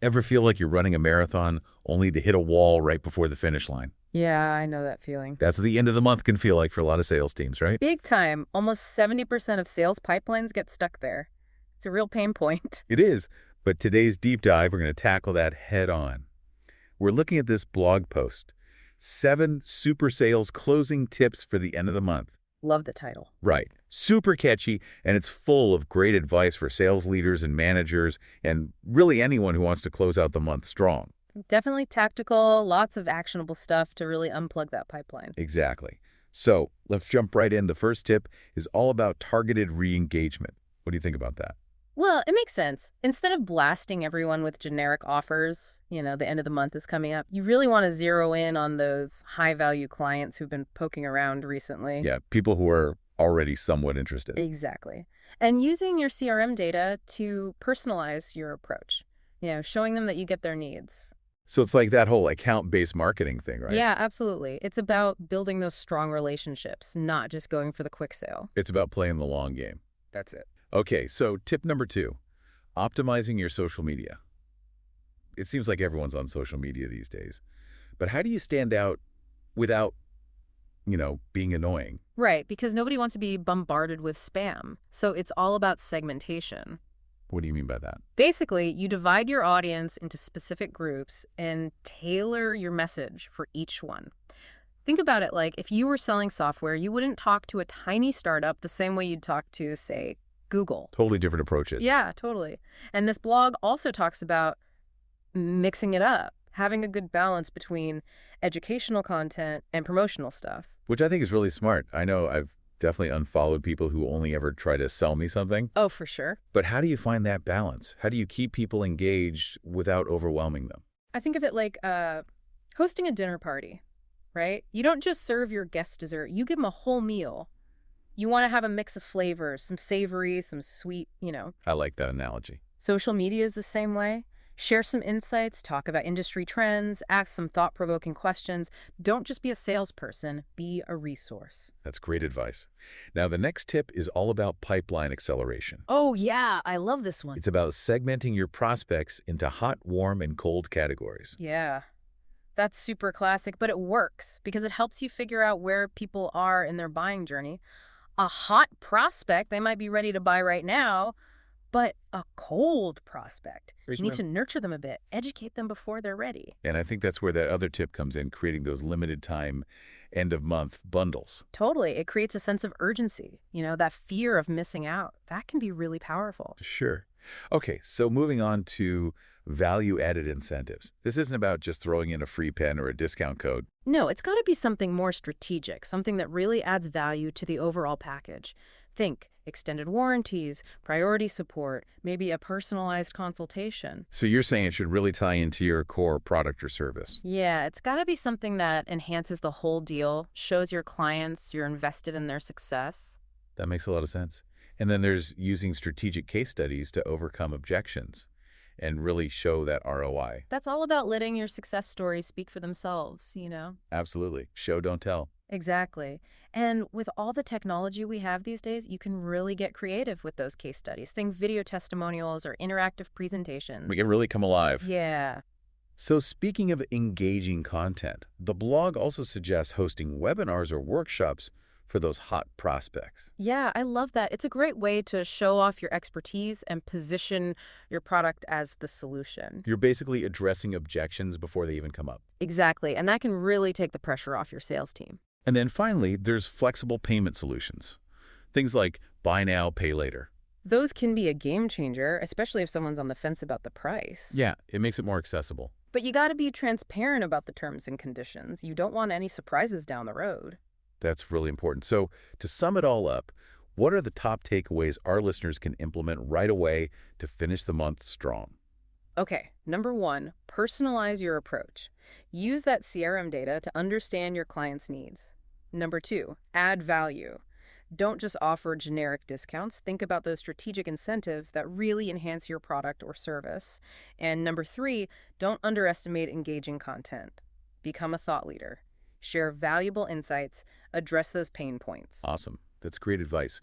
Ever feel like you're running a marathon only to hit a wall right before the finish line? Yeah, I know that feeling. That's what the end of the month can feel like for a lot of sales teams, right? Big time. Almost 70% of sales pipelines get stuck there. It's a real pain point. It is, but today's deep dive, we're going to tackle that head on. We're looking at this blog post, 7 super sales closing tips for the end of the month. Love the title. Right. Super catchy, and it's full of great advice for sales leaders and managers, and really anyone who wants to close out the month strong. Definitely tactical, lots of actionable stuff to really unplug that pipeline. Exactly. So let's jump right in. The first tip is all about targeted re-engagement. What do you think about that? Well, it makes sense. Instead of blasting everyone with generic offers, the end of the month is coming up, you really want to zero in on those high-value clients who've been poking around recently. Yeah, people who are already somewhat interested. Exactly. And using your CRM data to personalize your approach, showing them that you get their needs. So it's like that whole account-based marketing thing, right? Yeah, absolutely. It's about building those strong relationships, not just going for the quick sale. It's about playing the long game. That's it. Okay, so tip number 2, optimizing your social media. It seems like everyone's on social media these days. But how do you stand out without, being annoying? Right, because nobody wants to be bombarded with spam. So it's all about segmentation. What do you mean by that? Basically, you divide your audience into specific groups and tailor your message for each one. Think about it like if you were selling software, you wouldn't talk to a tiny startup the same way you'd talk to, say, Google. Totally different approaches. Yeah, totally. And this blog also talks about mixing it up, having a good balance between educational content and promotional stuff. Which I think is really smart. I know I've definitely unfollowed people who only ever try to sell me something. Oh, for sure. But how do you find that balance? How do you keep people engaged without overwhelming them? I think of it like hosting a dinner party, right? You don't just serve your guest dessert. You give them a whole meal. You want to have a mix of flavors, some savory, some sweet. I like that analogy. Social media is the same way. Share some insights, talk about industry trends, ask some thought-provoking questions. Don't just be a salesperson, be a resource. That's great advice. Now, the next tip is all about pipeline acceleration. Oh, yeah, I love this one. It's about segmenting your prospects into hot, warm, and cold categories. Yeah, that's super classic, but it works because it helps you figure out where people are in their buying journey. A hot prospect, they might be ready to buy right now, but a cold prospect, you need to nurture them a bit, educate them before they're ready. And I think that's where that other tip comes in, creating those limited time end-of-month bundles. Totally. It creates a sense of urgency, that fear of missing out. That can be really powerful. Sure. Okay, so moving on to value-added incentives. This isn't about just throwing in a free pen or a discount code. No, it's got to be something more strategic, something that really adds value to the overall package. Think extended warranties, priority support, maybe a personalized consultation. So you're saying it should really tie into your core product or service. Yeah, it's got to be something that enhances the whole deal, shows your clients you're invested in their success. That makes a lot of sense. And then there's using strategic case studies to overcome objections and really show that ROI. That's all about letting your success stories speak for themselves, Absolutely. Show, don't tell. Exactly. And with all the technology we have these days, you can really get creative with those case studies. Think video testimonials or interactive presentations. We can really come alive. Yeah. So speaking of engaging content, the blog also suggests hosting webinars or workshops for those hot prospects. Yeah, I love that. It's a great way to show off your expertise and position your product as the solution. You're basically addressing objections before they even come up. Exactly. And that can really take the pressure off your sales team. And then finally, there's flexible payment solutions. Things like buy now, pay later. Those can be a game changer, especially if someone's on the fence about the price. Yeah, it makes it more accessible. But you got to be transparent about the terms and conditions. You don't want any surprises down the road. That's really important. So to sum it all up, what are the top takeaways our listeners can implement right away to finish the month strong? Okay, number 1, personalize your approach. Use that CRM data to understand your client's needs. Number 2, add value. Don't just offer generic discounts. Think about those strategic incentives that really enhance your product or service. And number 3, don't underestimate engaging content. Become a thought leader. Share valuable insights. Address those pain points. Awesome. That's great advice.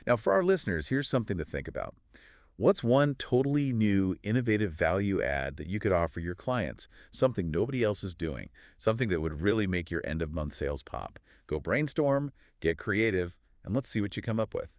Now, for our listeners, here's something to think about. What's one totally new, innovative value add that you could offer your clients? Something nobody else is doing. Something that would really make your end-of-month sales pop. Go brainstorm, get creative, and let's see what you come up with.